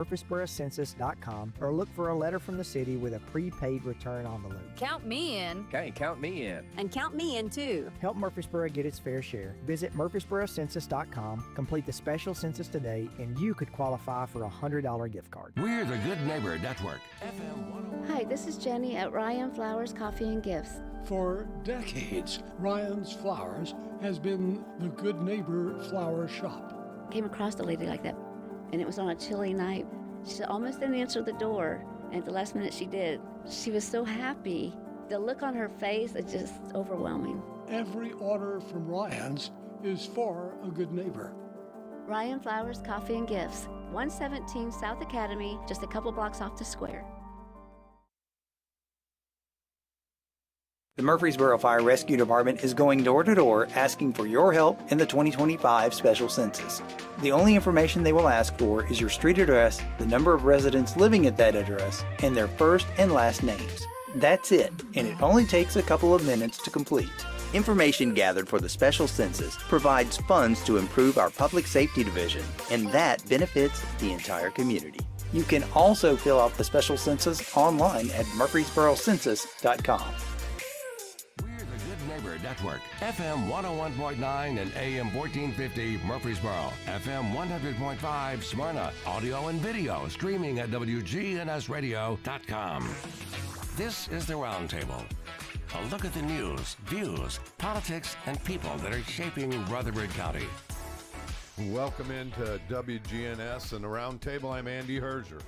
murfreesborocensus.com or look for a letter from the city with a prepaid return envelope. Count me in. Okay, count me in. And count me in too. Help Murfreesboro get its fair share. Visit murfreesborocensus.com, complete the special census today, and you could qualify for a $100 gift card. We're the Good Neighbor Network. Hi, this is Jenny at Ryan Flowers Coffee and Gifts. For decades, Ryan's Flowers has been the good neighbor flower shop. Came across a lady like that, and it was on a chilly night. She almost didn't answer the door, and at the last minute she did. She was so happy. The look on her face is just overwhelming. Every order from Ryan's is for a good neighbor. Ryan Flowers Coffee and Gifts, 117 South Academy, just a couple blocks off the square. The Murfreesboro Fire Rescue Department is going door to door asking for your help in the 2025 special census. The only information they will ask for is your street address, the number of residents living at that address, and their first and last names. That's it, and it only takes a couple of minutes to complete. Information gathered for the special census provides funds to improve our public safety division, and that benefits the entire community. You can also fill out the special census online at murfreesborocensus.com. Network, FM 101.9 and AM 1450 Murfreesboro, FM 100.5 Smyrna, audio and video streaming at wgnsradio.com. This is the Roundtable. A look at the news, views, politics, and people that are shaping Rutherford County. Welcome into WGNS and the Roundtable. I'm Andy Herzer,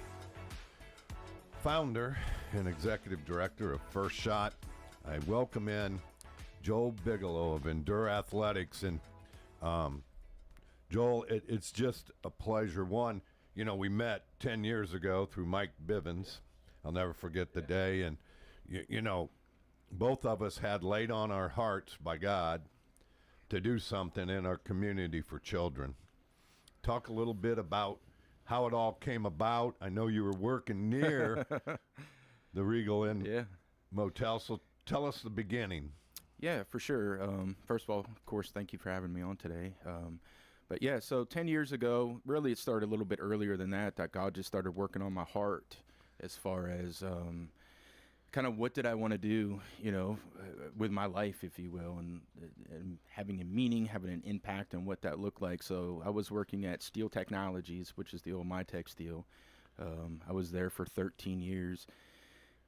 founder and executive director of First Shot. I welcome in Joel Bigelow of Endure Athletics. And Joel, it's just a pleasure. One, we met 10 years ago through Mike Bivens. I'll never forget the day. And, both of us had laid on our hearts by God to do something in our community for children. Talk a little bit about how it all came about. I know you were working near the Regal Inn Motel, so tell us the beginning. Yeah, for sure. First of all, of course, thank you for having me on today. But yeah, so 10 years ago, really it started a little bit earlier than that God just started working on my heart as far as kind of what did I want to do, with my life, if you will, and having a meaning, having an impact on what that looked like. So I was working at Steel Technologies, which is the old MyTech Steel. I was there for 13 years.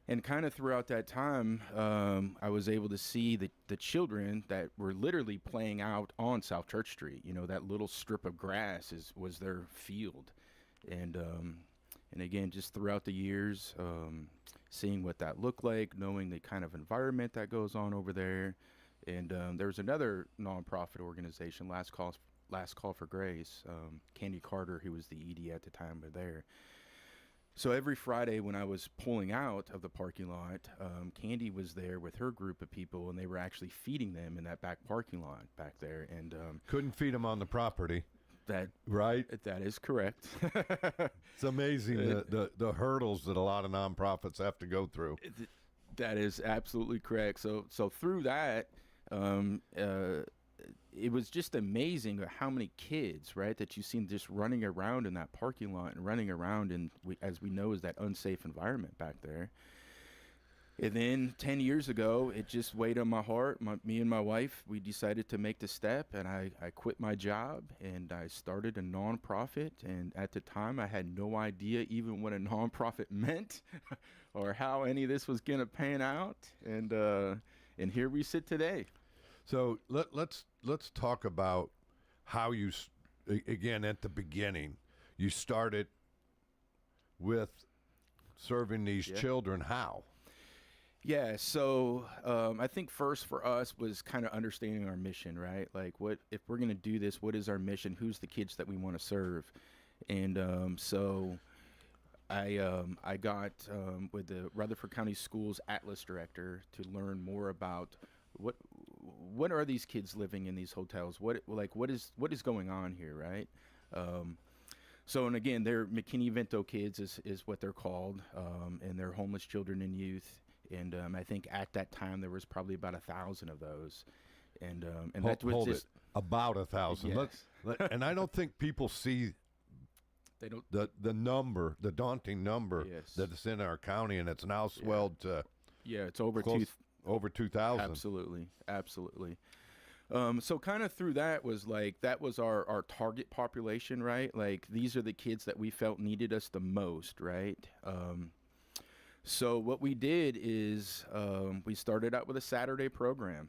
And kind of throughout that time, I was able to see the children that were literally playing out on South Church Street. That little strip of grass was their field. And again, just throughout the years, seeing what that looked like, knowing the kind of environment that goes on over there. And there was another nonprofit organization, Last Call for Grace, Candy Carter, who was the ED at the time, were there. So every Friday when I was pulling out of the parking lot, Candy was there with her group of people, and they were actually feeding them in that back parking lot back there. And couldn't feed them on the property. Right? That is correct. It's amazing the hurdles that a lot of nonprofits have to go through. That is absolutely correct. So through that, it was just amazing how many kids, right, that you seen just running around in that parking lot and running around in, as we know, is that unsafe environment back there. And then 10 years ago, it just weighed on my heart. Me and my wife, we decided to make the step, and I quit my job, and I started a nonprofit. And at the time, I had no idea even what a nonprofit meant or how any of this was going to pan out. And here we sit today. So let's talk about how you, again, at the beginning, you started with serving these children. How? Yeah, so I think first for us was kind of understanding our mission, right? Like, what if we're going to do this, what is our mission? Who's the kids that we want to serve? And so I got with the Rutherford County Schools Atlas Director to learn more about what are these kids living in these hotels? What is going on here, right? So, and again, they're McKinney-Vento kids is what they're called, and they're homeless children and youth. And I think at that time there was probably about 1,000 of those, and that was hold just it. About 1,000. Yes. And I don't think people see They don't. The daunting number Yes. that's in our county, and it's now swelled to it's over over 2,000. Absolutely. So kind of through that was our target population, right? Like these are the kids that we felt needed us the most, right? So what we did is we started out with a Saturday program.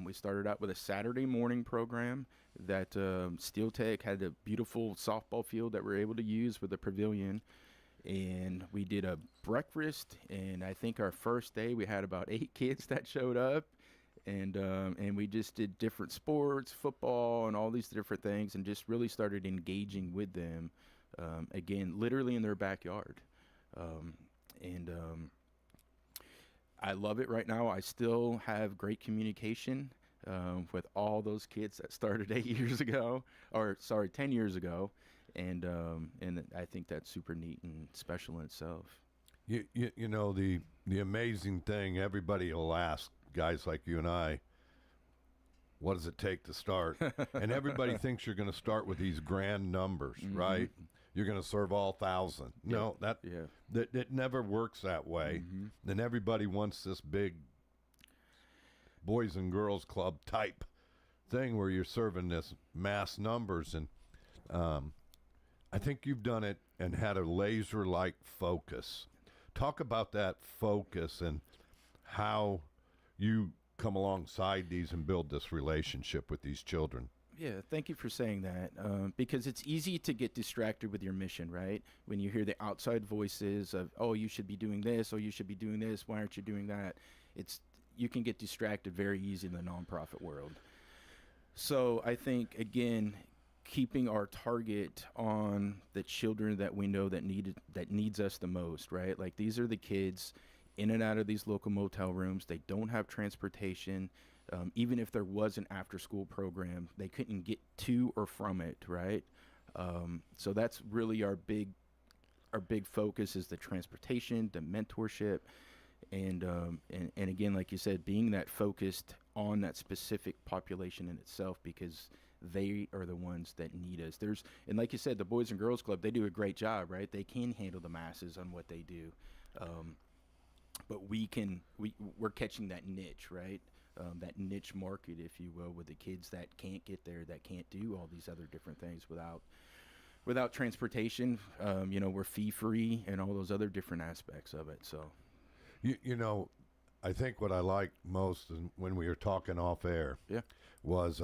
We started out with a Saturday morning program that Steel Tech had a beautiful softball field that we were able to use with a pavilion. And we did a breakfast, and I think our first day we had about 8 kids that showed up. And we just did different sports, football, and all these different things, and just really started engaging with them, again, literally in their backyard. I love it right now. I still have great communication with all those kids that started 10 years ago. And I think that's super neat and special in itself. You know, the amazing thing, everybody will ask guys like you and I, what does it take to start? And everybody thinks you're going to start with these grand numbers, right? You're going to serve all 1,000. No, that it never works that way. And everybody wants this big boys and girls club type thing where you're serving this mass numbers. And I think you've done it and had a laser-like focus. Talk about that focus and how you come alongside these and build this relationship with these children. Yeah, thank you for saying that, because it's easy to get distracted with your mission, right? When you hear the outside voices of, oh, you should be doing this, oh, you should be doing this, why aren't you doing that? You can get distracted very easy in the nonprofit world. So I think, again, keeping our target on the children that we know that needs us the most, right? Like these are the kids in and out of these local motel rooms. They don't have transportation. Even if there was an after-school program, they couldn't get to or from it, right? So that's really our big focus is the transportation, the mentorship, and again, like you said, being that focused on that specific population in itself, because they are the ones that need us. And like you said, the Boys and Girls Club, they do a great job, right? They can handle the masses on what they do. But we're catching that niche, right? That niche market, if you will, with the kids that can't get there, that can't do all these other different things without transportation. We're fee-free and all those other different aspects of it. So, you know, I think what I liked most is when we were talking off air was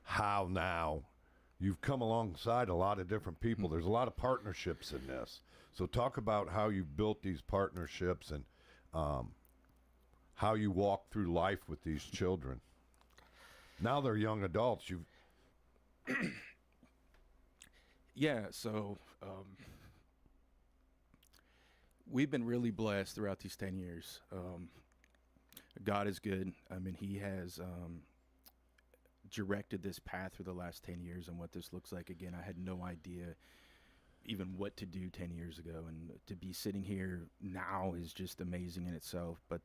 how now you've come alongside a lot of different people. There's a lot of partnerships in this. So talk about how you've built these partnerships and how you walk through life with these children. Now they're young adults. So we've been really blessed throughout these 10 years. God is good. I mean, he has directed this path for the last 10 years and what this looks like. Again, I had no idea even what to do 10 years ago, and to be sitting here now is just amazing in itself. But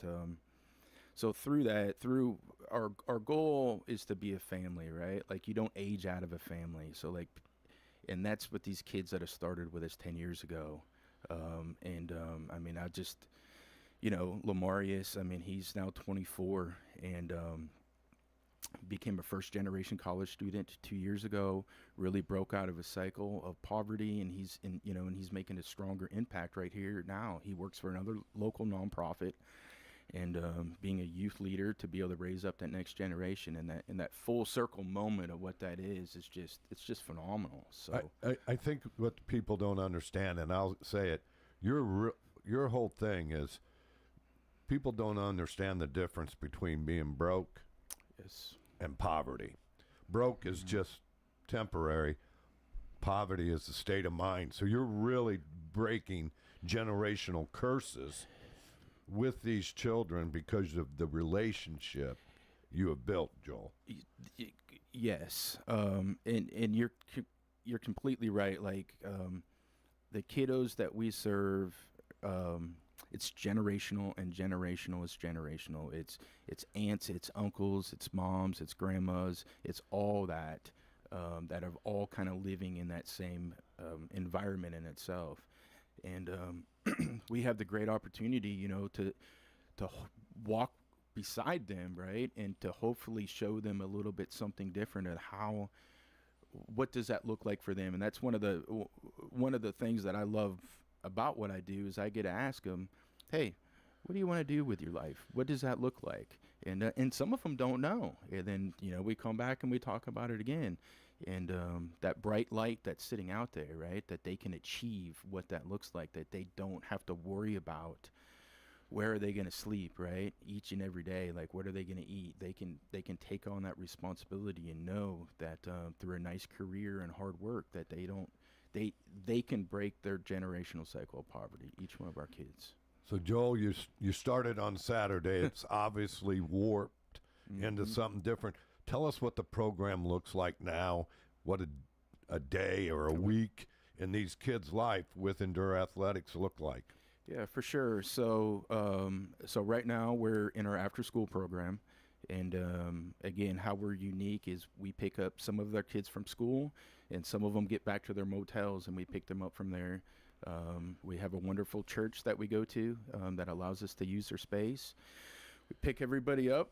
so through our goal is to be a family, right? Like you don't age out of a family. So like, and that's what these kids that have started with us 10 years ago. I mean, I just, Lamarius, I mean, he's now 24 and became a first-generation college student 2 years ago, really broke out of a cycle of poverty, and he's making a stronger impact right here now. He works for another local nonprofit, and being a youth leader to be able to raise up that next generation, and that full circle moment of what that is just phenomenal. So I think what people don't understand, and I'll say it, your whole thing is people don't understand the difference between being broke and poverty. Broke is just temporary. Poverty is a state of mind. So you're really breaking generational curses with these children because of the relationship you have built, Joel. Yes, and you're completely right. Like the kiddos that we serve, it's generational, and generational is generational. It's aunts, it's uncles, it's moms, it's grandmas, it's all that. that are all kind of living in that same environment in itself. And we have the great opportunity, you know, to walk beside them, right, and to hopefully show them a little bit something different at what does that look like for them. And that's one of the things that I love about what I do is I get to ask them, hey, what do you want to do with your life? What does that look like? And some of them don't know. And then, you know, we come back and we talk about it again. And that bright light that's sitting out there, right, that they can achieve what that looks like, that they don't have to worry about where are they going to sleep, right, each and every day, like what are they going to eat. They can take on that responsibility and know that through a nice career and hard work that they can break their generational cycle of poverty, each one of our kids. So, Joel, you started on Saturday. It's obviously warped into something different. Tell us what the program looks like now, what a day or a week in these kids' life with Endure Athletics look like. Yeah, for sure. So right now we're in our after-school program. And, again, how we're unique is we pick up some of their kids from school, and some of them get back to their motels, and we pick them up from there. We have a wonderful church that we go to that allows us to use their space. We pick everybody up.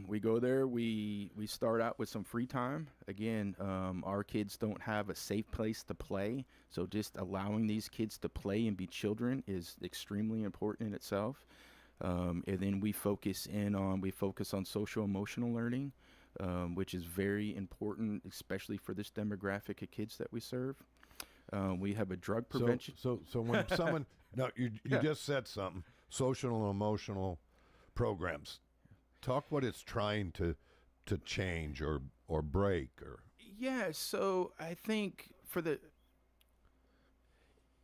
We go there. We start out with some free time. Again, our kids don't have a safe place to play, so just allowing these kids to play and be children is extremely important in itself. And then we focus on social emotional learning, which is very important, especially for this demographic of kids that we serve. We have a drug prevention. So when someone, no, you just said something, social and emotional programs. Talk what it's trying to change or break or. Yeah, so I think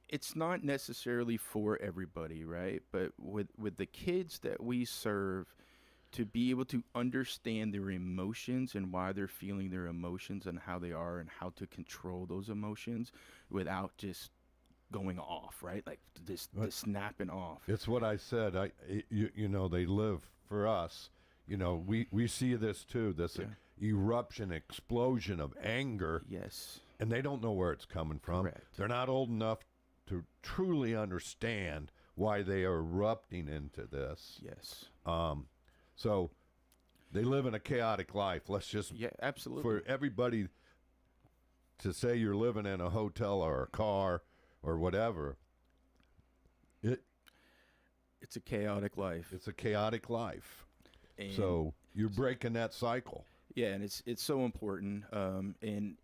it's not necessarily for everybody, right? But with the kids that we serve, to be able to understand their emotions and why they're feeling their emotions and how they are and how to control those emotions without just going off, right? Like this snapping off. It's what I said. You know, they live for us. You know, we see this too, this eruption, explosion of anger. Yes. And they don't know where it's coming from. Correct. They're not old enough to truly understand why they are erupting into this. Yes. So they live in a chaotic life. Let's just, absolutely. For everybody to say you're living in a hotel or a car or whatever, it's a chaotic life. It's a chaotic life. And so you're breaking that cycle. Yeah, and it's so important. And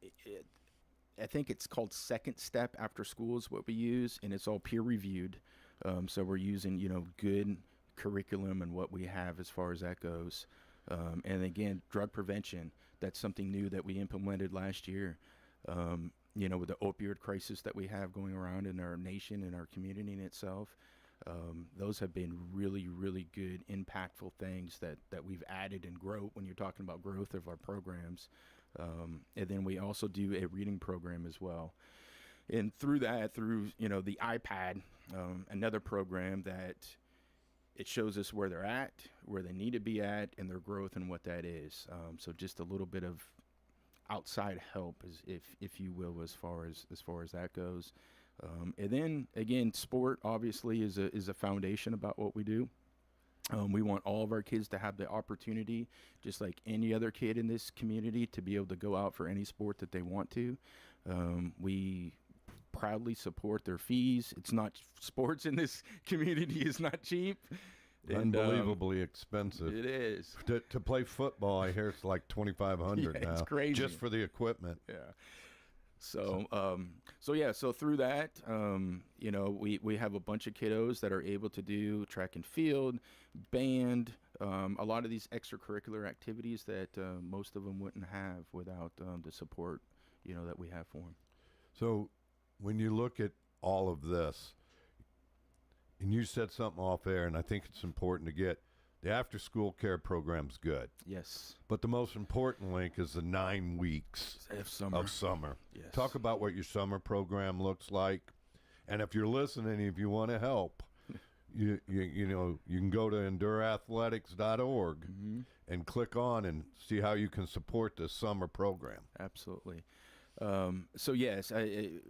I think it's called Second Step After School is what we use, and it's all peer reviewed. So we're using, you know, good curriculum and what we have as far as that goes. And again, drug prevention, that's something new that we implemented last year. You know, with the opioid crisis that we have going around in our nation and our community in itself, those have been really, really good, impactful things that we've added and grow when you're talking about growth of our programs. And then we also do a reading program as well. And through you know, the iPad, another program that it shows us where they're at, where they need to be at, and their growth and what that is. So just a little bit of outside help, if you will, as far as that goes. And then again, sport obviously is a foundation about what we do. We want all of our kids to have the opportunity, just like any other kid in this community, to be able to go out for any sport that they want to. We proudly support their fees. It's not, sports in this community is not cheap. Unbelievably expensive. It is. To play football, I hear it's like $2,500 now. It's crazy. Just for the equipment. Yeah. So through that, you know, we have a bunch of kiddos that are able to do track and field, band, a lot of these extracurricular activities that most of them wouldn't have without the support, you know, that we have for them. So when you look at all of this, and you said something off air, and I think it's important to get, the after-school care program's good. Yes. But the most important link is the 9 weeks of summer. Yes. Talk about what your summer program looks like. And if you're listening, if you want to help, you know, you can go to endureathletics.org and click on and see how you can support this summer program. Absolutely. So yes,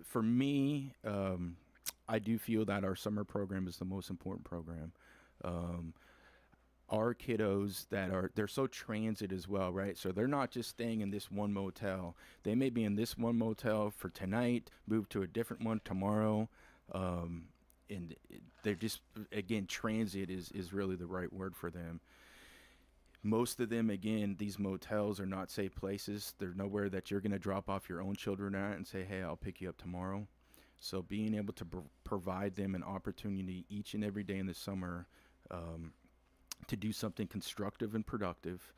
for me, I do feel that our summer program is the most important program. Our kiddos they're so transit as well, right? So they're not just staying in this one motel. They may be in this one motel for tonight, move to a different one tomorrow. And they're just, again, transit is really the right word for them. Most of them, again, these motels are not safe places. They're nowhere that you're going to drop off your own children at and say, hey, I'll pick you up tomorrow. So being able to provide them an opportunity each and every day in the summer to do something constructive and productive,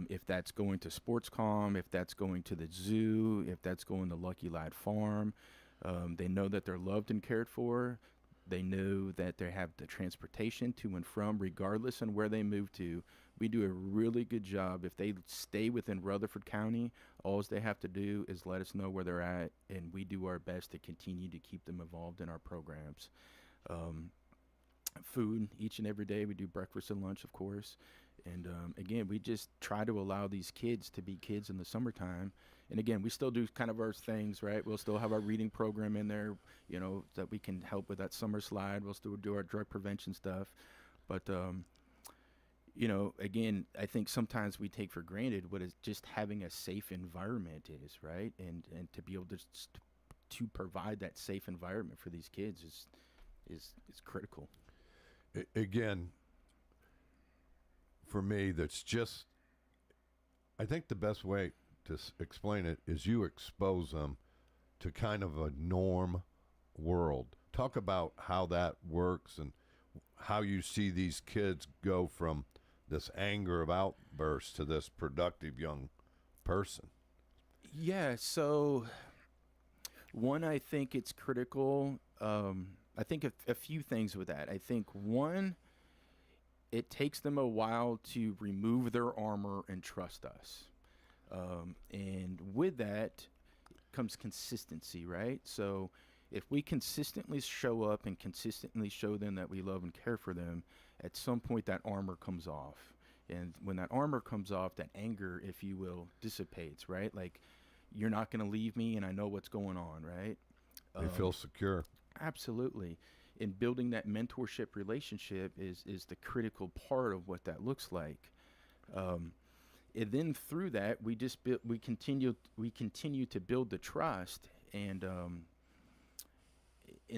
if that's going to SportsCom, if that's going to the zoo, if that's going to Lucky Lad Farm, they know that they're loved and cared for. They know that they have the transportation to and from, regardless on where they move to. We do a really good job. If they stay within Rutherford County, all they have to do is let us know where they're at, and we do our best to continue to keep them involved in our programs. Food each and every day. We do breakfast and lunch, of course. And again, we just try to allow these kids to be kids in the summertime. And again, we still do kind of our things, right? We'll still have our reading program in there, you know, that we can help with that summer slide. We'll still do our drug prevention stuff. But, you know, again, I think sometimes we take for granted what is just having a safe environment is, right? And to be able to provide that safe environment for these kids is critical. Again, for me, that's just, I think the best way to explain it is you expose them to kind of a norm world. Talk about how that works and how you see these kids go from this anger of outbursts to this productive young person. Yeah, so one, I think it's critical. I think a few things with that. I think one, it takes them a while to remove their armor and trust us. And with that comes consistency, right? So if we consistently show up and consistently show them that we love and care for them, at some point that armor comes off. And when that armor comes off, that anger, if you will, dissipates, right? Like, you're not going to leave me and I know what's going on, right? They feel secure. Absolutely. And building that mentorship relationship is the critical part of what that looks like. And then through that, we continue to build the trust, and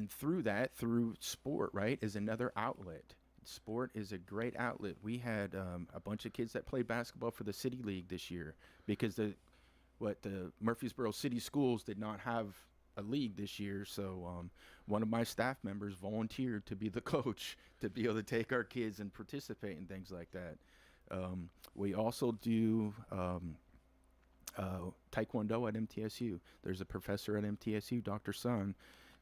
through that, through sport, right, is another outlet. Sport is a great outlet. We had a bunch of kids that played basketball for the City League this year because the Murfreesboro City Schools did not have a league this year, so one of my staff members volunteered to be the coach to be able to take our kids and participate in things like that. We also do Taekwondo at MTSU. There's a professor at MTSU, Dr. Sun,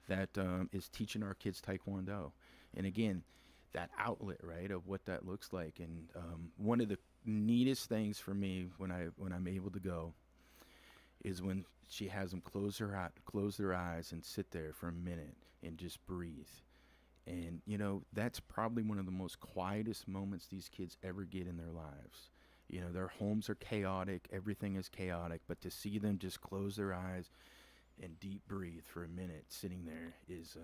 that is teaching our kids Taekwondo. And again, that outlet, right, of what that looks like. And one of the neatest things for me when I'm able to go is when she has them close their eyes and sit there for a minute and just breathe. And, you know, that's probably one of the most quietest moments these kids ever get in their lives. You know, their homes are chaotic, everything is chaotic, but to see them just close their eyes and deep breathe for a minute sitting there is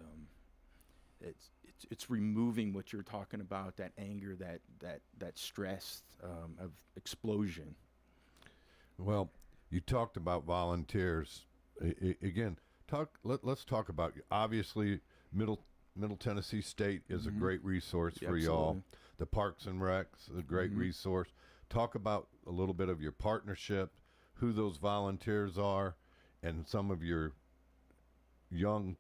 it's removing what you're talking about, that anger, that stress of explosion. Well, you talked about volunteers. Again, let's talk about, obviously, Middle Tennessee State is a great resource for y'all. The Parks and Recs, a great resource. Talk about a little bit of your partnership, who those volunteers are, and some of your young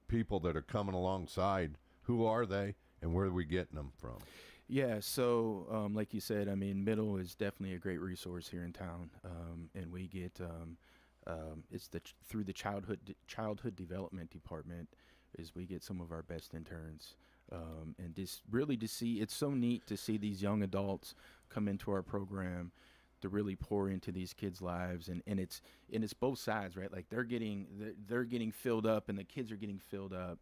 people that are coming alongside. Who are they, and where are we getting them from? Yeah, so like you said, I mean, Middle is definitely a great resource here in town, and we get it's through the childhood development department is we get some of our best interns, and just really to see, it's so neat to see these young adults come into our program to really pour into these kids' lives, and it's both sides, right? Like they're getting filled up, and the kids are getting filled up.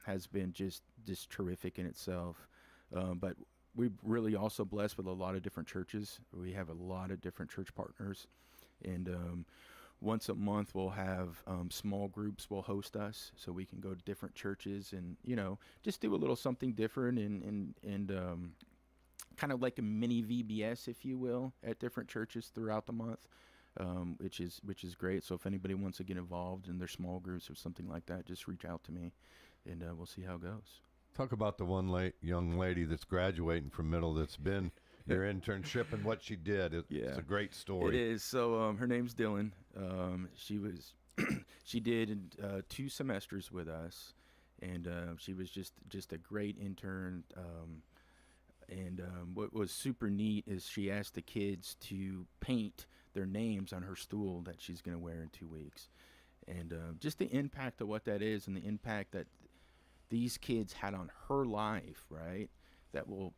has been just terrific in itself. But we're really also blessed with a lot of different churches. We have a lot of different church partners, and once a month we'll have small groups will host us, so we can go to different churches and just do a little something different and kind of like a mini VBS, if you will, at different churches throughout the month, which is great. So if anybody wants to get involved in their small groups or something like that, just reach out to me, and we'll see how it goes. Talk about the one young lady that's graduating from middle that's been your internship and what she did. It's a great story. It is. So her name's Dylan. She did 2 semesters with us, and she was just a great intern. And what was super neat is she asked the kids to paint their names on her stool that she's going to wear in 2 weeks. And just the impact of what that is, and the impact that these kids had on her life, right? That will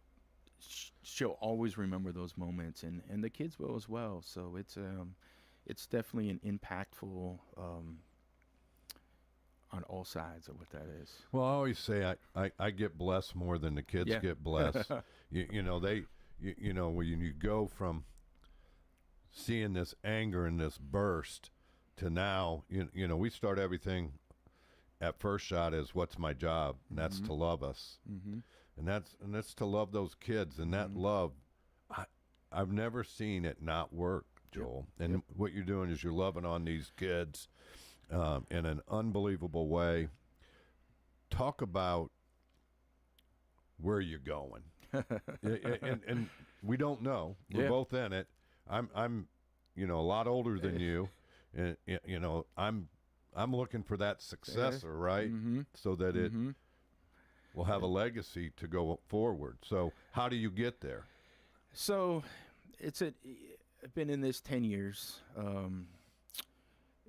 she'll always remember those moments, and the kids will as well. So it's definitely an impactful on all sides of what that is. Well, I always say I get blessed more than the kids get blessed. When you go from seeing this anger and this burst to now, we start everything at first shot as what's my job, and that's to love us. Mm-hmm. And that's to love those kids, and that love, I've never seen it not work, Joel. And what you're doing is you're loving on these kids in an unbelievable way. Talk about where you're going, and we don't know. We're both in it. I'm a lot older than you, and I'm looking for that successor, right? Mm-hmm. So that it will have a legacy to go forward. So how do you get there? So I've been in this 10 years.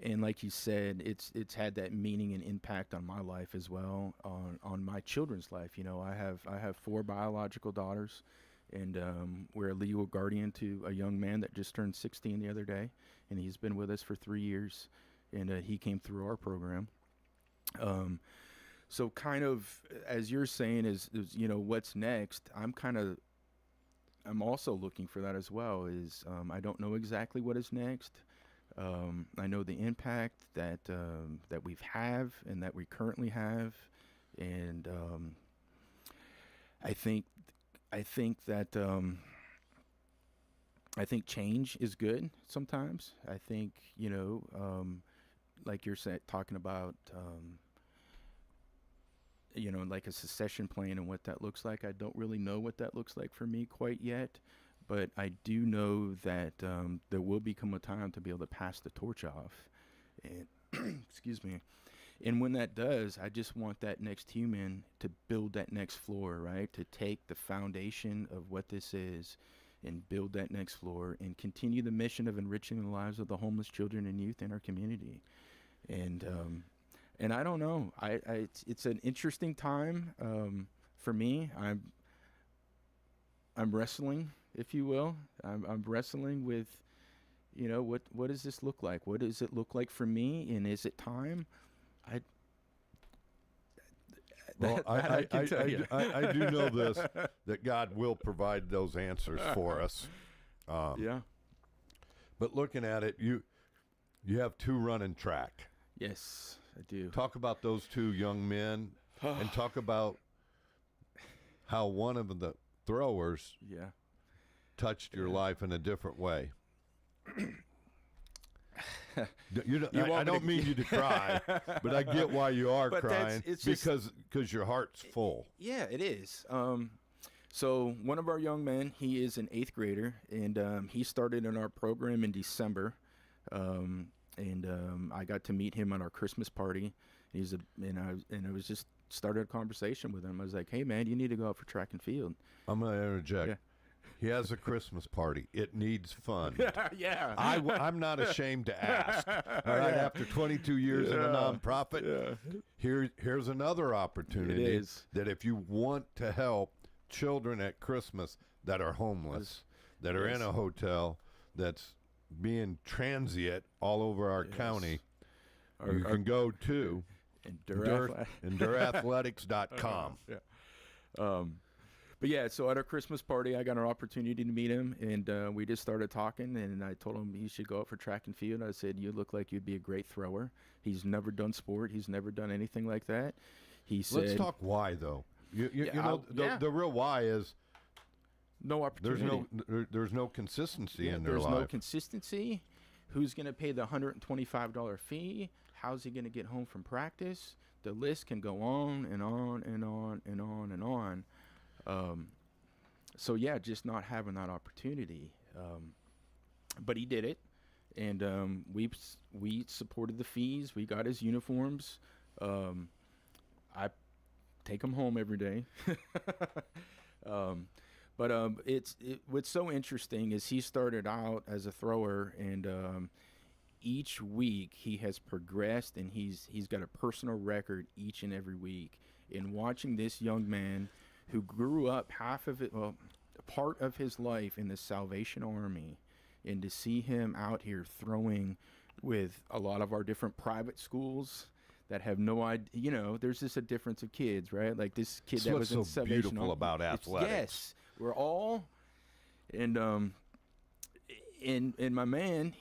And like you said, it's had that meaning and impact on my life as well, on my children's life. I have 4 biological daughters, and we're a legal guardian to a young man that just turned 16 the other day, and he's been with us for 3 years, and he came through our program. So kind of, as you're saying, is what's next, I'm also looking for that as well. I don't know exactly what is next. I know the impact that we have and that we currently have, and I think change is good sometimes. I think like you're talking about like a succession plan and what that looks like. I don't really know what that looks like for me quite yet. But I do know that there will become a time to be able to pass the torch off, and excuse me. And when that does, I just want that next human to build that next floor, right? To take the foundation of what this is and build that next floor and continue the mission of enriching the lives of the homeless children and youth in our community. And I don't know. It's an interesting time for me. I'm wrestling, if you will. I'm wrestling with, what does this look like? What does it look like for me? And is it time? I do know this, that God will provide those answers for us. But looking at it, you have 2 running track. Yes, I do. Talk about those 2 young men, and talk about how one of the throwers touched your life in a different way. I don't mean you to cry, but I get why you are crying, because your heart's full. Yeah, it is. So one of our young men, he is an 8th grader, and he started in our program in December, and I got to meet him at our Christmas party. I was just started a conversation with him. I was like, "Hey, man, you need to go out for track and field." I'm going to interject. Yeah. He has a Christmas party. It needs fun. Yeah. I'm not ashamed to ask. All right, after 22 years in a nonprofit, here's another opportunity that if you want to help children at Christmas that are homeless, that are in a hotel, that's being transient all over our county, you can go to EndurAthletics.com. Yeah. But yeah, so at our Christmas party, I got an opportunity to meet him, and we just started talking, and I told him he should go out for track and field. I said, you look like you'd be a great thrower. He's never done sport. He's never done anything like that. He said... Let's talk why, though. You know, the real why is... No opportunity. There's no consistency in their life. There's no consistency. Who's going to pay the $125 fee? How's he going to get home from practice? The list can go on and on and on and on and on. So yeah, just not having that opportunity. But he did it, and we supported the fees. We got his uniforms. I take him home every day. But what's so interesting is he started out as a thrower, and each week he has progressed, and he's got a personal record each and every week. In watching this young man who grew up part of his life in the Salvation Army, and to see him out here throwing with a lot of our different private schools that have no idea, you know, there's just a difference of kids, right? Like this kid that was in Salvation beautiful Army. about athletics. Yes, we're all, and my man,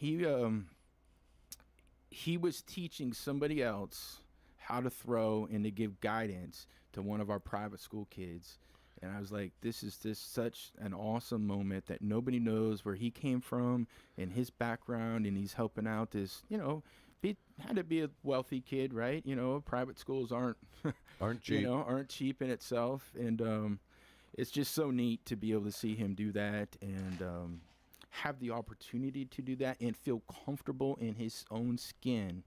he was teaching somebody else how to throw and to give guidance to one of our private school kids. And I was like, this is just such an awesome moment that nobody knows where he came from and his background, and he's helping out this, you know, had to be a wealthy kid, right? You know, private schools aren't cheap. You know, aren't cheap in itself. And it's just so neat to be able to see him do that, and have the opportunity to do that and feel comfortable in his own skin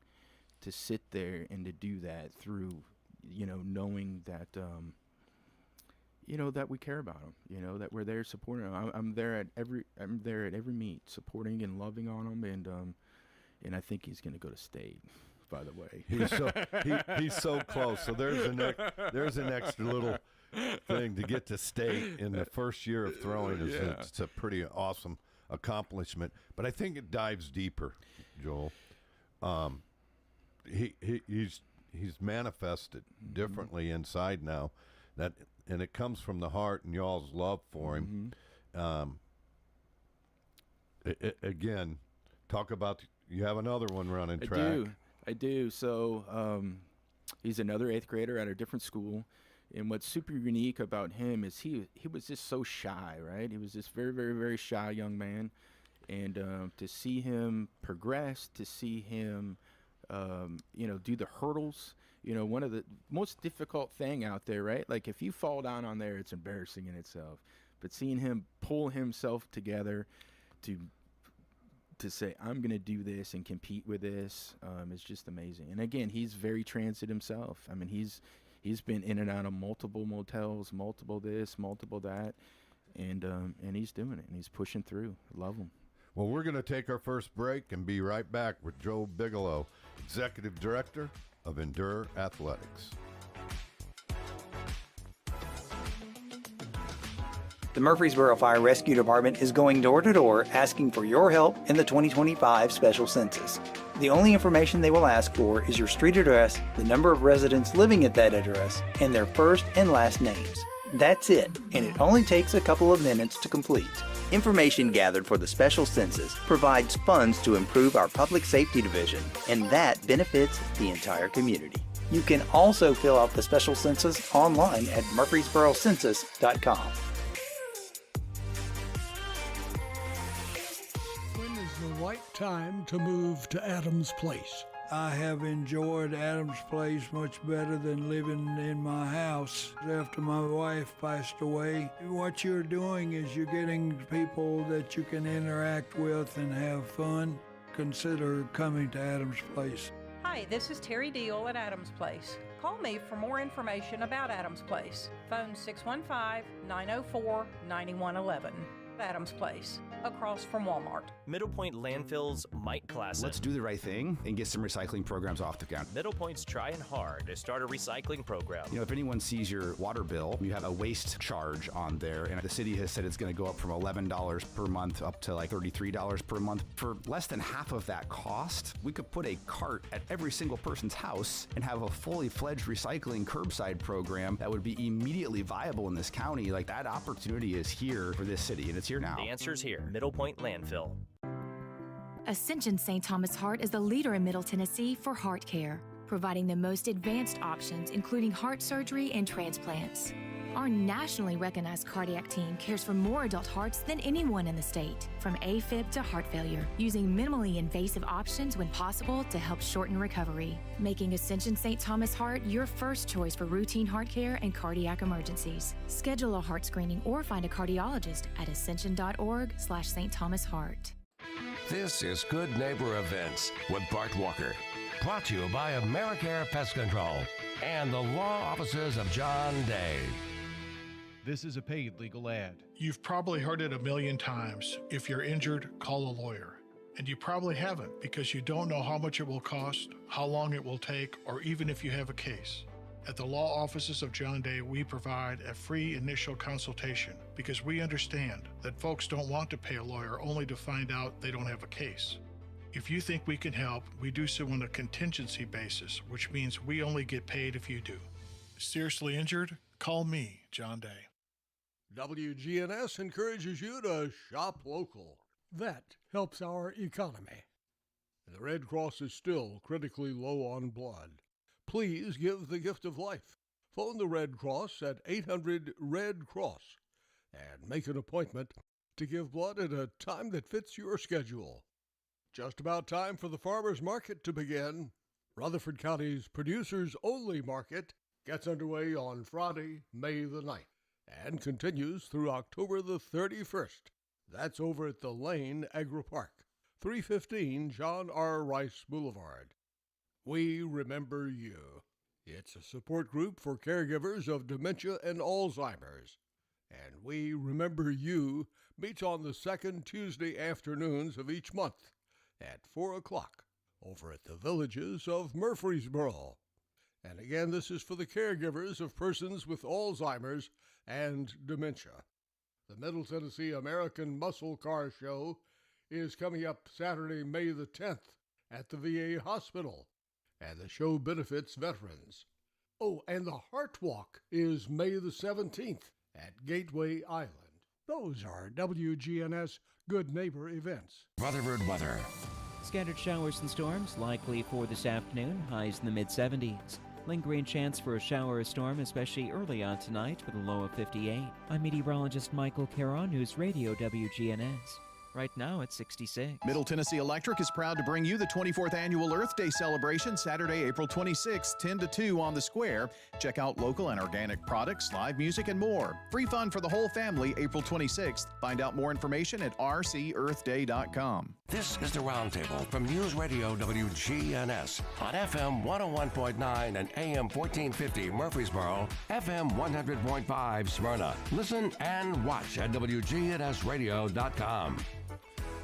to sit there and to do that through, you know, knowing that, you know, that we care about him, you know, that we're there supporting him. I'm there at every meet, supporting and loving on him, and I think he's going to go to state, by the way. He's so close. So there's an extra little thing to get to state in the first year of throwing. It's a pretty awesome accomplishment. But I think it dives deeper, Joel. He's manifested differently inside now, and it comes from the heart and y'all's love for him. Again, talk about. You have another one running track. I do. So he's another 8th grader at a different school. And what's super unique about him is he was just so shy, right? He was this very, very, very shy young man. And to see him progress, to see him, you know, do the hurdles, you know, one of the most difficult thing out there, right? Like if you fall down on there, it's embarrassing in itself. But seeing him pull himself together to say, I'm going to do this and compete with this, is just amazing. And again, he's very transit himself. I mean, he's been in and out of multiple motels, multiple this, multiple that, and he's doing it, and he's pushing through. Love him. Well, we're going to take our first break and be right back with Joe Bigelow, Executive Director of Endure Athletics. The Murfreesboro Fire Rescue Department is going door to door asking for your help in the 2025 special census. The only information they will ask for is your street address, the number of residents living at that address, and their first and last names. That's it, and it only takes a couple of minutes to complete. Information gathered for the special census provides funds to improve our public safety division, and that benefits the entire community. You can also fill out the special census online at murfreesborocensus.com. Right time to move to Adams Place. I have enjoyed Adams Place much better than living in my house after my wife passed away. What you're doing is you're getting people that you can interact with and have fun. Consider coming to Adams Place. Hi, this is Terry Deal at Adams Place. Call me for more information about Adams Place. Phone 615-904-9111. Adams Place, across from Walmart. Middle Point Landfill's Mike Klassen. Let's do the right thing and get some recycling programs off the ground. Middle Point's trying hard to start a recycling program. You know, if anyone sees your water bill, you have a waste charge on there, and the city has said it's going to go up from $11 per month up to like $33 per month. For less than half of that cost, we could put a cart at every single person's house and have a fully fledged recycling curbside program that would be immediately viable in this county. Like, that opportunity is here for this city, and it's here now. The answer's here. Middle Point Landfill. Ascension St. Thomas Heart is the leader in Middle Tennessee for heart care, providing the most advanced options, including heart surgery and transplants. Our nationally recognized cardiac team cares for more adult hearts than anyone in the state, from AFib to heart failure, using minimally invasive options when possible to help shorten recovery, making Ascension St. Thomas Heart your first choice for routine heart care and cardiac emergencies. Schedule a heart screening or find a cardiologist at ascension.org/St. Thomas Heart. This is Good Neighbor Events with Bart Walker. Brought to you by AmeriCare Pest Control and the law offices of John Day. This is a paid legal ad. You've probably heard it a million times. If you're injured, call a lawyer. And you probably haven't because you don't know how much it will cost, how long it will take, or even if you have a case. At the law offices of John Day, we provide a free initial consultation because we understand that folks don't want to pay a lawyer only to find out they don't have a case. If you think we can help, we do so on a contingency basis, which means we only get paid if you do. Seriously injured? Call me, John Day. WGNS encourages you to shop local. That helps our economy. The Red Cross is still critically low on blood. Please give the gift of life. Phone the Red Cross at 800-RED-CROSS and make an appointment to give blood at a time that fits your schedule. Just about time for the farmers market to begin. Rutherford County's Producers Only Market gets underway on Friday, May the 9th, and continues through October the 31st. That's over at the Lane Agri Park, 315 John R. Rice Boulevard. We remember you. It's a support group for caregivers of dementia and Alzheimer's. And We Remember You meets on the second Tuesday afternoons of each month at 4 o'clock over at the Villages of Murfreesboro. And again, this is for the caregivers of persons with Alzheimer's and dementia. The Middle Tennessee American Muscle Car Show is coming up Saturday, May the 10th at the VA Hospital, and the show benefits veterans. Oh, and the Heart Walk is May the 17th at Gateway Island. Those are WGNS Good Neighbor events. Rutherford weather. Scattered showers and storms likely for this afternoon, highs in the mid-70s. Lingering chance for a shower or storm, especially early on tonight, with a low of 58. I'm meteorologist Michael Caron, News Radio WGNS. Right now, it's 66. Middle Tennessee Electric is proud to bring you the 24th Annual Earth Day celebration Saturday, April 26, 10 to 2 on the Square. Check out local and organic products, live music, and more. Free fun for the whole family, April 26th. Find out more information at rcearthday.com. This is the Roundtable from News Radio WGNS on FM 101.9 and AM 1450 Murfreesboro, FM 100.5 Smyrna. Listen and watch at wgnsradio.com.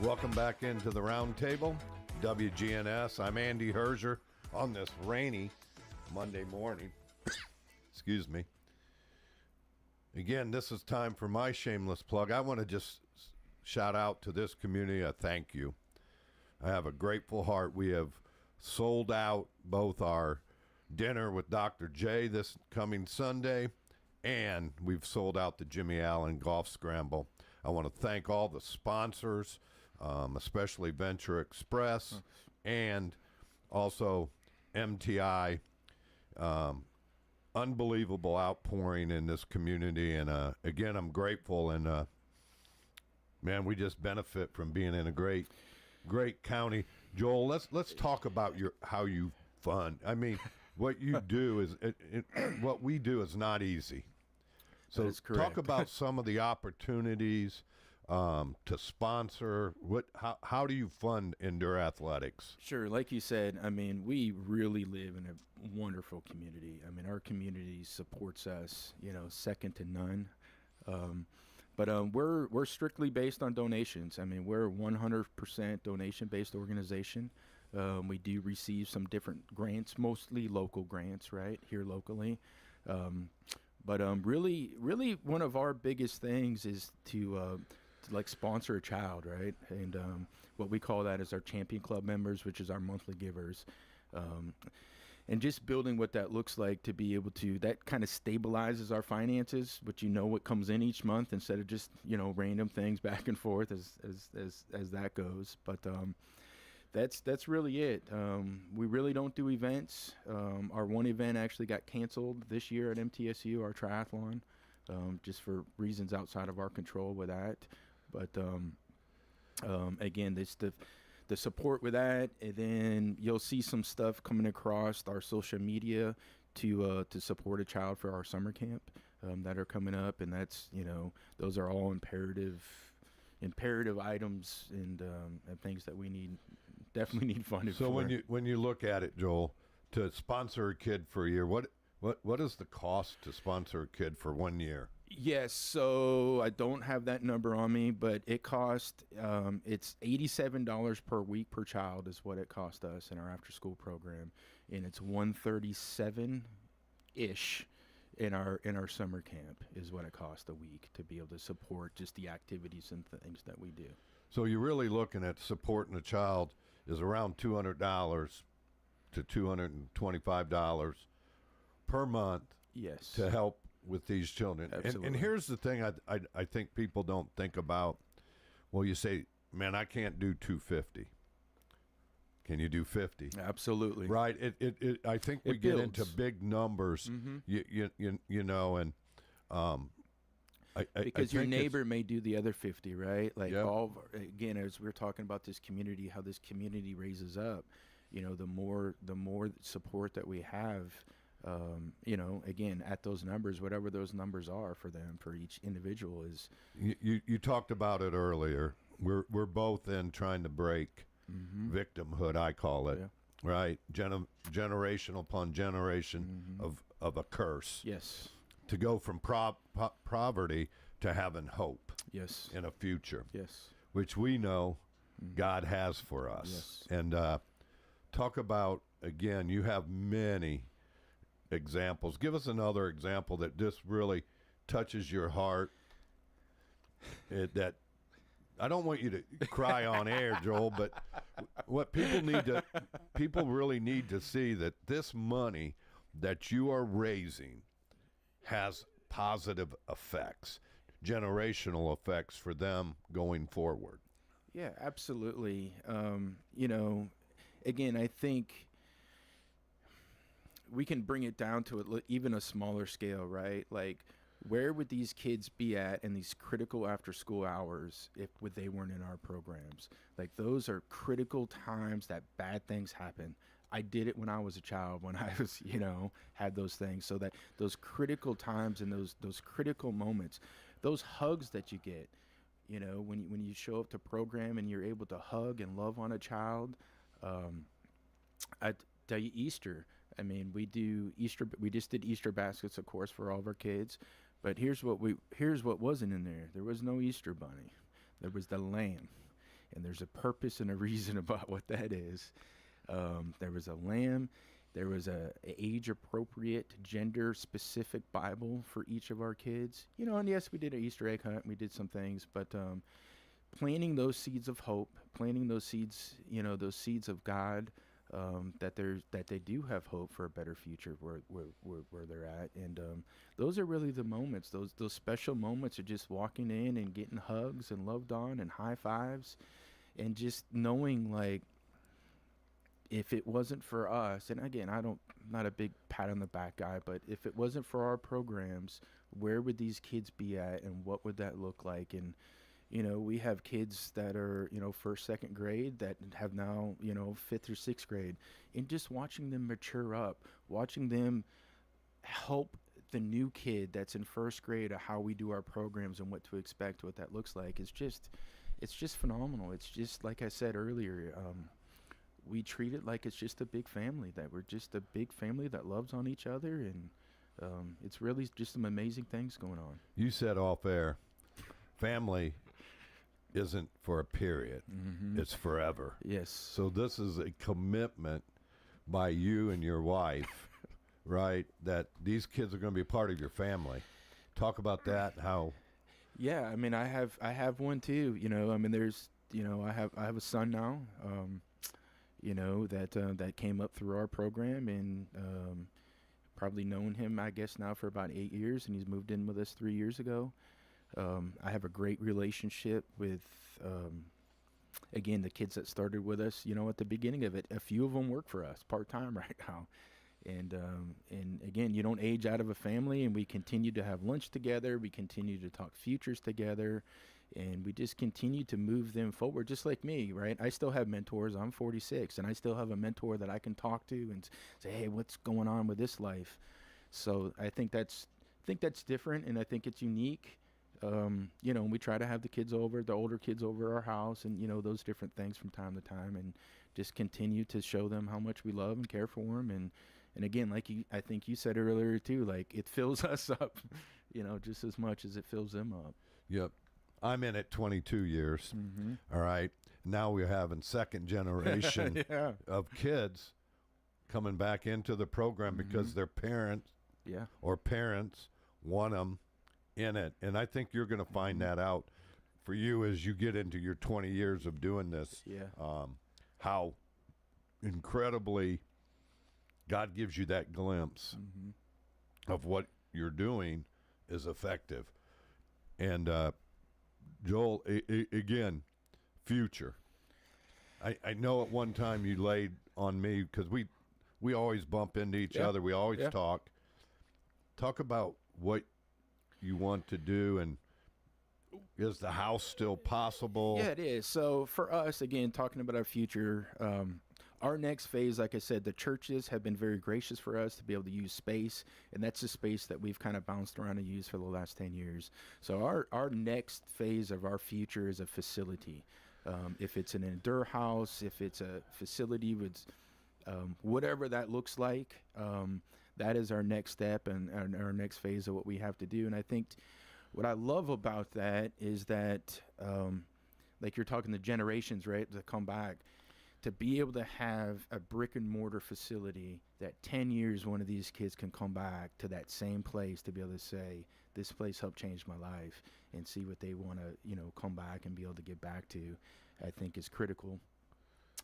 Welcome back into the Roundtable, WGNS. I'm Andy Herzer on this rainy Monday morning. Excuse me. Again, this is time for my shameless plug. I want to just shout out to this community a thank you. I have a grateful heart. We have sold out both our dinner with Dr. J this coming Sunday, and we've sold out the Jimmy Allen Golf Scramble. I want to thank all the sponsors, especially Venture Express and also MTI. Unbelievable outpouring in this community, and again, I'm grateful, and man, we just benefit from being in a great county. Joel, let's talk about how you fund. I mean, what you do is what we do is not easy. So talk about some of the opportunities to sponsor. How do you fund indoor athletics? Sure, like you said, I mean, we really live in a wonderful community. I mean, our community supports us, second to none. But we're strictly based on donations. I mean, we're a 100% donation-based organization. We do receive some different grants, mostly local grants, right, here locally. But really one of our biggest things is to like sponsor a child, right? And what we call that is our Champion Club members, which is our monthly givers. And just building what that looks like to be able to, that kind of stabilizes our finances, but you know what comes in each month instead of just, you know, random things back and forth as that goes. But that's really it. We really don't do events. Our one event actually got canceled this year at MTSU, our triathlon, just for reasons outside of our control with that. But again, this the support with that, and then you'll see some stuff coming across our social media to support a child for our summer camp that are coming up, and that's, you know, those are all imperative items and things that we definitely need funded for. So when you look at it, Joel, to sponsor a kid for a year, what is the cost to sponsor a kid for 1 year? Yes, so I don't have that number on me, but it cost, it's $87 per week per child is what it cost us in our after-school program, and it's $137-ish in our summer camp is what it costs a week to be able to support just the activities and things that we do. So you're really looking at supporting a child is around $200 to $225 per month. Yes. To help with these children. And here's the thing I think people don't think about. Well, you say, man, I can't do 250. Can you do 50? Absolutely. Right. I think we get into big numbers, you know, and because your neighbor may do the other 50, right? Like again, as we're talking about this community, how this community raises up, you know, the more support that we have, you know, again, at those numbers, whatever those numbers are for them, for each individual is. You talked about it earlier. We're both in trying to break victimhood, I call it, right? Generation upon generation of a curse. Yes. To go from poverty to having hope. Yes. In a future. Yes. Which we know God has for us. Yes. And talk about, again, you have many examples. Give us another example that just really touches your heart. That I don't want you to cry on air, Joel, but what people really need to see that this money that you are raising has positive effects, generational effects for them going forward. Yeah, absolutely. You know, again, I think we can bring it down to even a smaller scale, right? Like, where would these kids be at in these critical after-school hours if they weren't in our programs? Like, those are critical times that bad things happen. I did it when I was a child, when I was, you know, had those things. So that those critical times and those critical moments, those hugs that you get, you know, when you show up to program and you're able to hug and love on a child. I tell you, Easter. I mean, we do Easter. We just did Easter baskets, of course, for all of our kids. But here's what wasn't in there. There was no Easter bunny. There was the lamb, and there's a purpose and a reason about what that is. There was a lamb. There was a age-appropriate, gender-specific Bible for each of our kids. You know, and yes, we did an Easter egg hunt. We did some things, but planting those seeds of hope, planting those seeds, you know, those seeds of God. That they do have hope for a better future where they're at, and those are really the moments. Those special moments are just walking in and getting hugs and loved on and high fives, and just knowing, like, if it wasn't for us, and again, I'm not a big pat on the back guy, but if it wasn't for our programs, where would these kids be at, and what would that look like? And you know, we have kids that are, you know, first, second grade that have now, you know, fifth or sixth grade, and just watching them mature up, watching them help the new kid that's in first grade of how we do our programs and what to expect, what that looks like. It's just phenomenal. It's just, like I said earlier, we treat it like it's just a big family, that we're just a big family that loves on each other, and it's really just some amazing things going on. You said off air, family isn't for a period. It's forever. Yes. So this is a commitment by you and your wife, right, that these kids are going to be part of your family. Talk about that, how... Yeah, I mean, I have one too. You know, I mean, there's, you know, I have a son now. You know, that came up through our program, and probably known him, I guess, now for about 8 years, and he's moved in with us 3 years ago. I have a great relationship with, again, the kids that started with us. You know, at the beginning of it, a few of them work for us part-time right now. And again, you don't age out of a family, and we continue to have lunch together. We continue to talk futures together, and we just continue to move them forward, just like me, right? I still have mentors. I'm 46, and I still have a mentor that I can talk to and say, hey, what's going on with this life? So I think that's different, and I think it's unique. You know, and we try to have the older kids over our house, and, you know, those different things from time to time, and just continue to show them how much we love and care for them. And again, like I think you said earlier too, like it fills us up, you know, just as much as it fills them up. Yep. I'm in it 22 years. All right. Now we're having second generation of kids coming back into the program because their parents or parents want them in it. And I think you're going to find that out for you as you get into your 20 years of doing this. How incredibly God gives you that glimpse of what you're doing is effective. And Joel, again, future. I know at one time you laid on me, because we always bump into each other. We always talk. Talk about what you want to do, and is the house still possible? Yeah, it is. So for us, again, talking about our future, our next phase, like I said, the churches have been very gracious for us to be able to use space, and that's the space that we've kind of bounced around and used for the last 10 years. So our next phase of our future is a facility. If it's an indoor house, if it's a facility with whatever that looks like, that is our next step and our next phase of what we have to do. And I think what I love about that is that, like you're talking the generations, right, to come back, to be able to have a brick and mortar facility that 10 years one of these kids can come back to that same place to be able to say, this place helped change my life, and see what they want to, you know, come back and be able to get back to, I think is critical.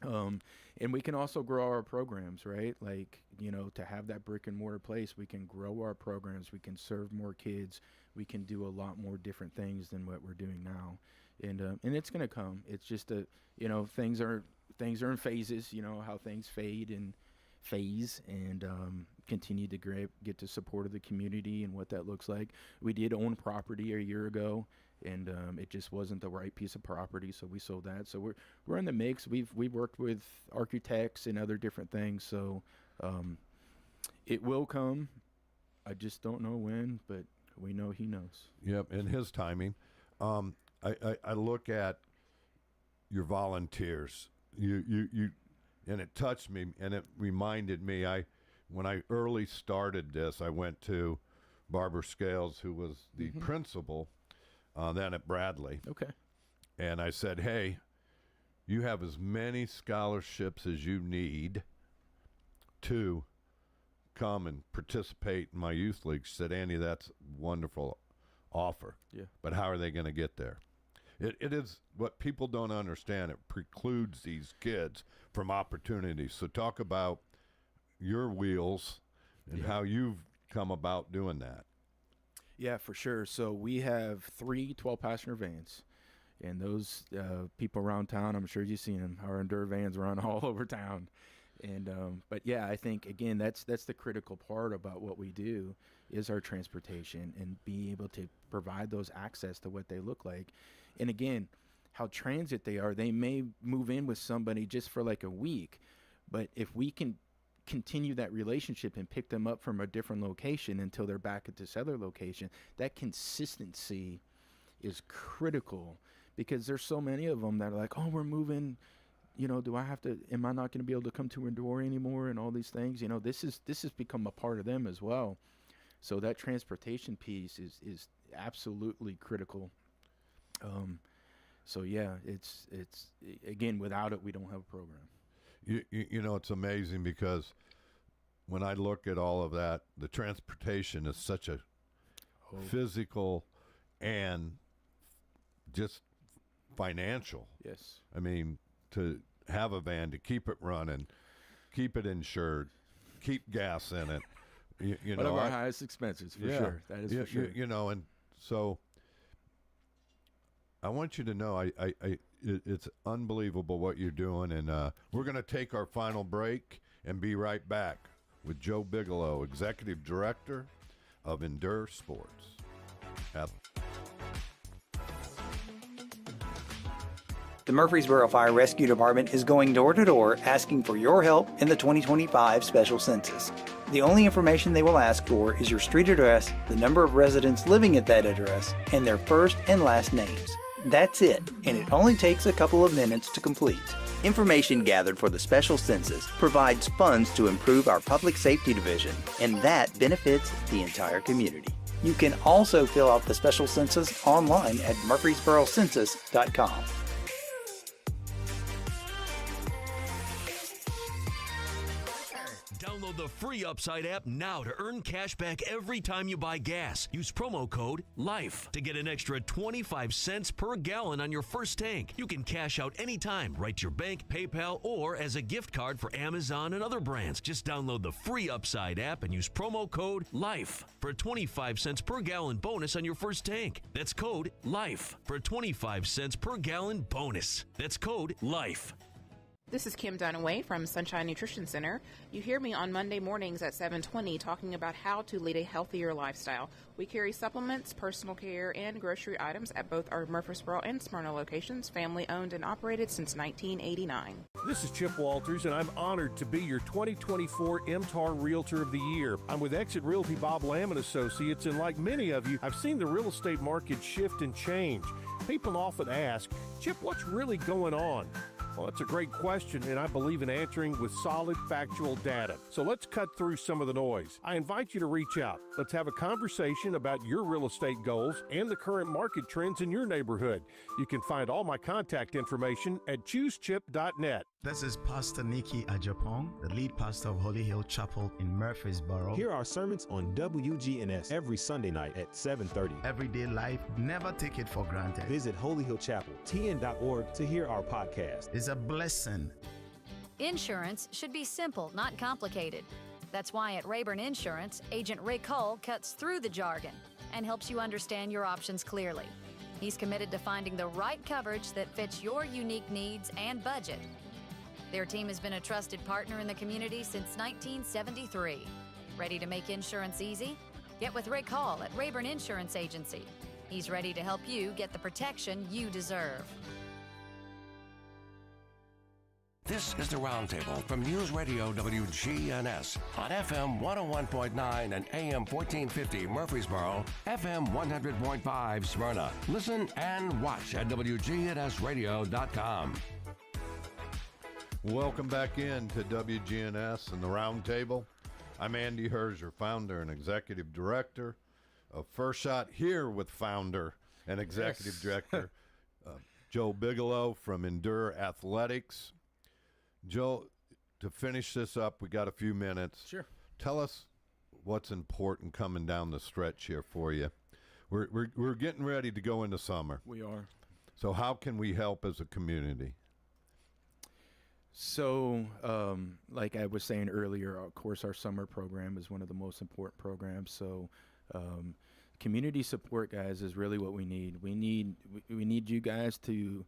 And we can also grow our programs, right? Like, you know, to have that brick and mortar place, we can grow our programs, we can serve more kids, we can do a lot more different things than what we're doing now. And it's going to come. It's just you know, things are in phases, you know, how things fade and phase, and continue to get the support of the community and what that looks like. We did own property a year ago, and it just wasn't the right piece of property, so we sold that. So we're in the mix. We've worked with architects and other different things, so it will come. I just don't know when, but we know he knows. Yep, and his timing. I look at your volunteers. You and it touched me, and it reminded me. When I early started this, I went to Barbara Scales, who was the principal then at Bradley. Okay. And I said, hey, you have as many scholarships as you need to come and participate in my youth league. She said, Andy, that's a wonderful offer. Yeah. But how are they going to get there? It is what people don't understand. It precludes these kids from opportunities. So talk about your wheels and how you've come about doing that. Yeah, for sure. So we have 3 12-passenger vans, and those people around town, I'm sure you've seen them. Our Endure vans run all over town. And but yeah, I think again that's the critical part about what we do is our transportation and be able to provide those access to what they look like. And again, how transit they are. They may move in with somebody just for like a week, but if we can continue that relationship and pick them up from a different location until they're back at this other location, that consistency is critical, because there's so many of them that are like, oh, we're moving, you know, am I not going to be able to come to Endure anymore, and all these things. You know, this has become a part of them as well. So that transportation piece is absolutely critical. So yeah, it's again, without it, we don't have a program. You know, it's amazing because when I look at all of that, the transportation is such a physical and just financial. Yes. I mean, to have a van, to keep it running, keep it insured, keep gas in it. You One know, of our highest expenses, for sure. That is for sure. You know, and so I want you to know it's unbelievable what you're doing, and we're going to take our final break and be right back with Joe Bigelow, Executive Director of Endure Sports. The Murfreesboro Fire Rescue Department is going door to door asking for your help in the 2025 special census. The only information they will ask for is your street address, the number of residents living at that address, and their first and last names. That's it, and it only takes a couple of minutes to complete. Information gathered for the special census provides funds to improve our public safety division, and that benefits the entire community. You can also fill out the special census online at murfreesborocensus.com. Download the free Upside app now to earn cash back every time you buy gas. Use promo code LIFE to get an extra 25 cents per gallon on your first tank. You can cash out anytime, right to your bank, PayPal, or as a gift card for Amazon and other brands. Just download the free Upside app and use promo code LIFE for a 25 cents per gallon bonus on your first tank. That's code LIFE for a 25 cents per gallon bonus. That's code LIFE. This is Kim Dunaway from Sunshine Nutrition Center. You hear me on Monday mornings at 7:20 talking about how to lead a healthier lifestyle. We carry supplements, personal care, and grocery items at both our Murfreesboro and Smyrna locations, family owned and operated since 1989. This is Chip Walters, and I'm honored to be your 2024 MTAR Realtor of the Year. I'm with Exit Realty Bob Lamb & Associates, and like many of you, I've seen the real estate market shift and change. People often ask, Chip, what's really going on? Well, that's a great question, and I believe in answering with solid, factual data. So let's cut through some of the noise. I invite you to reach out. Let's have a conversation about your real estate goals and the current market trends in your neighborhood. You can find all my contact information at choosechip.net. This is Pastor Nikki Ajapong, the lead pastor of Holy Hill Chapel in Murfreesboro. Here are sermons on WGNS every Sunday night at 7:30. Everyday life, never take it for granted. Visit Holy Hill Chapel, tn.org to hear our podcast. It's a blessing. Insurance should be simple, not complicated. That's why at Rayburn Insurance, Agent Rick Hull cuts through the jargon and helps you understand your options clearly. He's committed to finding the right coverage that fits your unique needs and budget. Their team has been a trusted partner in the community since 1973. Ready to make insurance easy? Get with Rick Hall at Rayburn Insurance Agency. He's ready to help you get the protection you deserve. This is the Roundtable from News Radio WGNS on FM 101.9 and AM 1450 Murfreesboro, FM 100.5 Smyrna. Listen and watch at wgnsradio.com. Welcome back in to WGNS and the Roundtable. I'm Andy Herzer, founder and executive director of First Shot, here with founder and executive director Joe Bigelow from Endure Athletics. Joe, to finish this up, we got a few minutes. Sure. Tell us what's important coming down the stretch here for you. We're getting ready to go into summer. We are. So how can we help as a community? So, like I was saying earlier, of course, our summer program is one of the most important programs. So, community support, guys, is really what we need. We need you guys to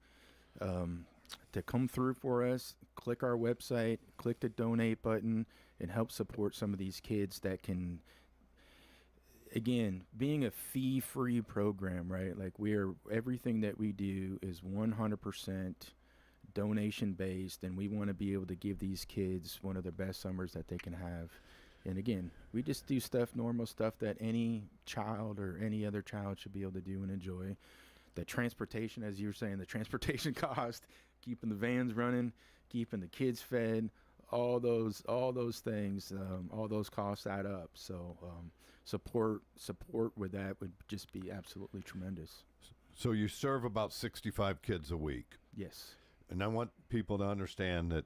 come through for us. Click our website, click the donate button, and help support some of these kids that can. Again, being a fee-free program, right? Like everything that we do is 100% donation based, and we want to be able to give these kids one of the best summers that they can have. And again, we just do normal stuff that any child or any other child should be able to do and enjoy. The transportation, as you were saying, the transportation cost, keeping the vans running, keeping the kids fed, all those things, all those costs add up. So support with that would just be absolutely tremendous. So you serve about 65 kids a week. Yes. And I want people to understand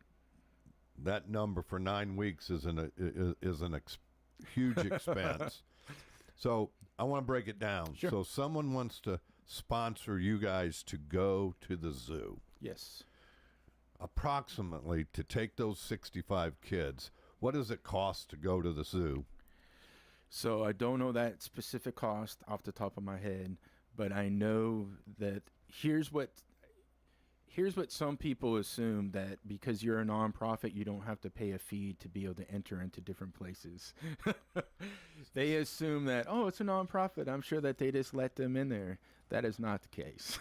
that number for 9 weeks is huge expense. So I want to break it down. Sure. So someone wants to sponsor you guys to go to the zoo. Yes. Approximately, to take those 65 kids, what does it cost to go to the zoo? So I don't know that specific cost off the top of my head, but I know that here's what some people assume, that because you're a nonprofit, you don't have to pay a fee to be able to enter into different places. They assume that, oh, it's a nonprofit, I'm sure that they just let them in there. That is not the case.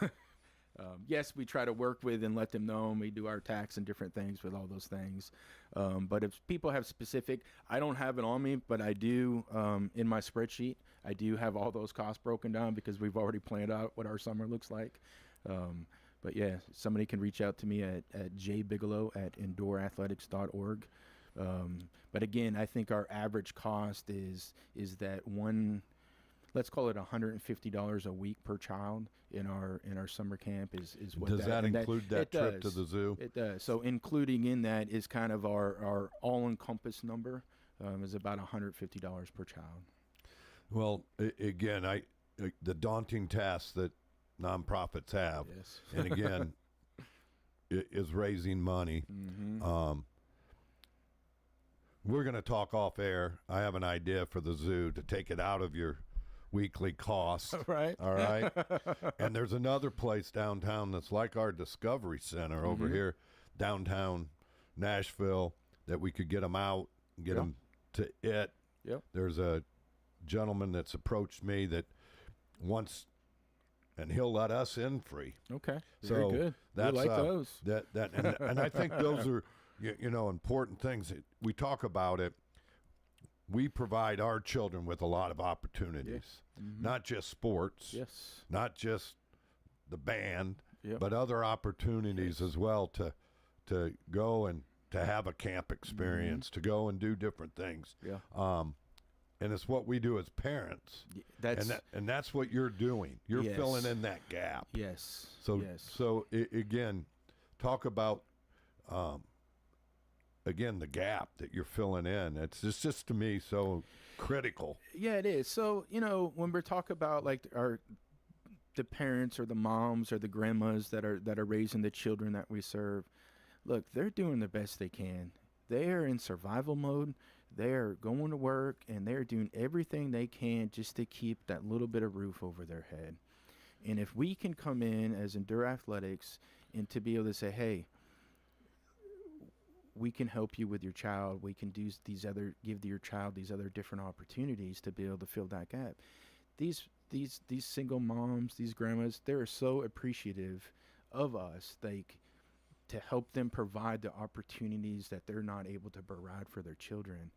Yes, we try to work with and let them know, and we do our tax and different things with all those things. But if people have specific, I don't have it on me, but I do in my spreadsheet, I do have all those costs broken down because we've already planned out what our summer looks like. But yeah, somebody can reach out to me at jbigelow@indoorathletics.org. But again, I think our average cost is that let's call it $150 a week per child in our summer camp is what. Does that include that trip to the zoo? It does. So including in that is kind of our all-encompass number, is about $150 per child. Well, again, the daunting task that nonprofits have, yes. and again, is raising money. Mm-hmm. We're going to talk off air. I have an idea for the zoo to take it out of your weekly cost. Right. All right. And there's another place downtown that's like our Discovery Center over here, downtown Nashville, that we could get them out, get them to it. Yep. There's a gentleman that's approached me that wants, and he'll let us in free. Okay. So very good. that's we like those. And I think those are important things. We talk about it. We provide our children with a lot of opportunities, not just sports, yes, not just the band, but other opportunities as well to go and to have a camp experience, to go and do different things. Yeah. And it's what we do as parents. And that's what you're doing. You're filling in that gap. Yes. So again, talk about again the gap that you're filling in. It's just to me so critical. Yeah, it is. So when we're talking about like the parents or the moms or the grandmas that are raising the children that we serve, look, they're doing the best they can. They are in survival mode. They're going to work, and they're doing everything they can just to keep that little bit of roof over their head. And if we can come in as Endure Athletics and to be able to say, hey, we can help you with your child. We can do give your child these other different opportunities to be able to fill that gap. These single moms, these grandmas, they're so appreciative of us, like, to help them provide the opportunities that they're not able to provide for their children.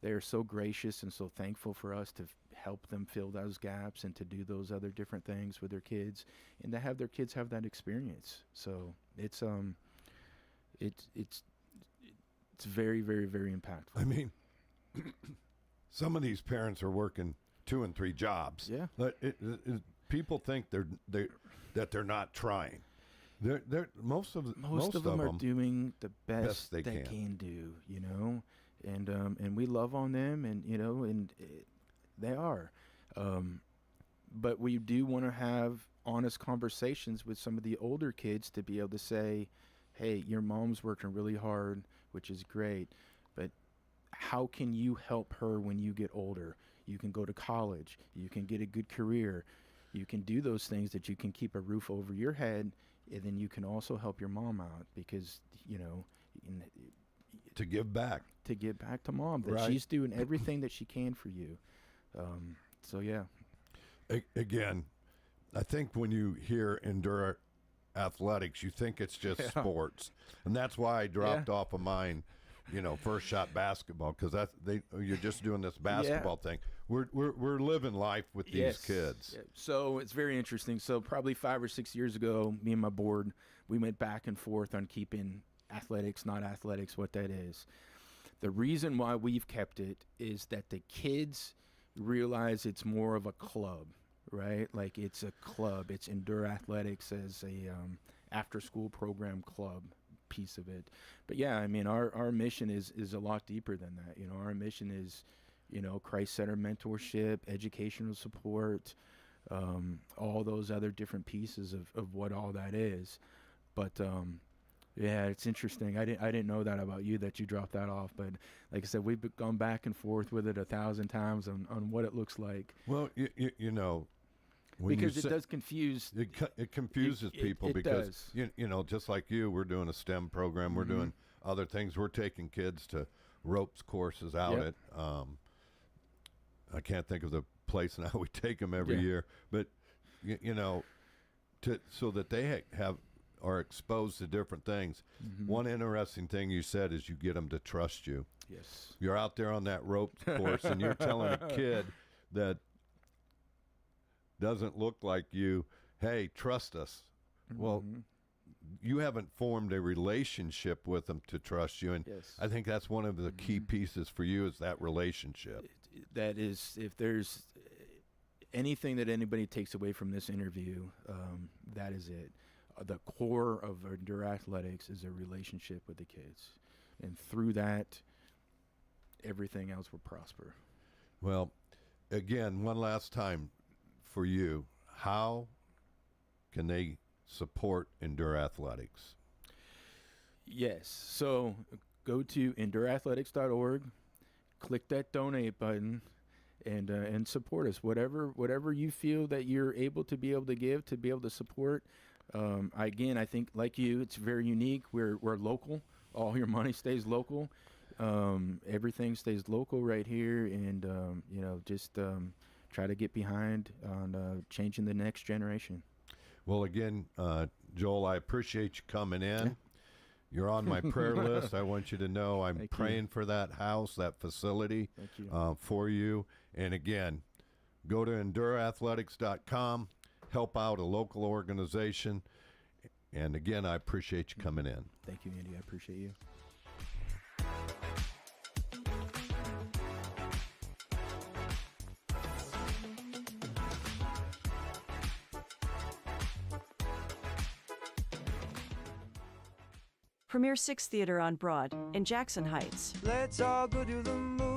They are so gracious and so thankful for us to help them fill those gaps and to do those other different things with their kids and to have their kids have that experience. So it's very, very, very impactful. I mean, some of these parents are working 2 and 3 jobs. Yeah. People think that they're not trying. Most of them are doing the best they can do, and we love on them, and they are. But we do want to have honest conversations with some of the older kids to be able to say, hey, your mom's working really hard, which is great, but how can you help her when you get older? You can go to college, you can get a good career, you can do those things that you can keep a roof over your head, and then you can also help your mom out because, to give back to mom, that she's doing everything that she can for you. So yeah. Again, I think when you hear Endure Athletics, you think it's just sports, and that's why I dropped off of mine, first shot basketball, because you're just doing this basketball thing. We're living life with these kids. Yeah. So it's very interesting. So probably 5 or 6 years ago, me and my board, we went back and forth on keeping athletics, not athletics, what that is. The reason why we've kept it is that the kids realize it's more of a club. right? Like it's a club. It's Endure Athletics as a after-school program club piece of it. But yeah, I mean, our mission is a lot deeper than that. You know, our mission is, you know, Christ-centered mentorship, educational support, all those other different pieces of what all that is. But yeah, it's interesting. I didn't know that about you, that you dropped that off. But like I said, we've gone back and forth with it 1,000 times on what it looks like. Well, you know, because it does confuse. It confuses people because does. You know, just like you, we're doing a STEM program. We're doing other things. We're taking kids to ropes courses out at. I can't think of the place now. We take them every year, but you know, so that they are exposed to different things. One interesting thing you said is you get them to trust you. Yes. You're out there on that ropes course and you're telling a kid that doesn't look like you, hey, trust us. Well, you haven't formed a relationship with them to trust you. And I think that's one of the key pieces for you is that relationship. That is, if there's anything that anybody takes away from this interview, that is it. The core of Endure Athletics is a relationship with the kids. And through that, everything else will prosper. Well, again, one last time for you, how can they support Endure Athletics? Yes. So go to endureathletics.org, click that donate button, and support us. Whatever you feel that you're able to give, to be able to support. Again, I think like you, it's very unique. We're local. All your money stays local. Everything stays local right here, and you know, just try to get behind on changing the next generation. Well, again, Joel, I appreciate you coming in. Yeah. You're on my prayer list. I want you to know I'm praying for that house, that facility for you. And again, go to endureathletics.com, help out a local organization. And again, I appreciate you coming in. Thank you, Andy. I appreciate you. Premier 6 Theater on Broad in Jackson Heights. Let's all go to the moon.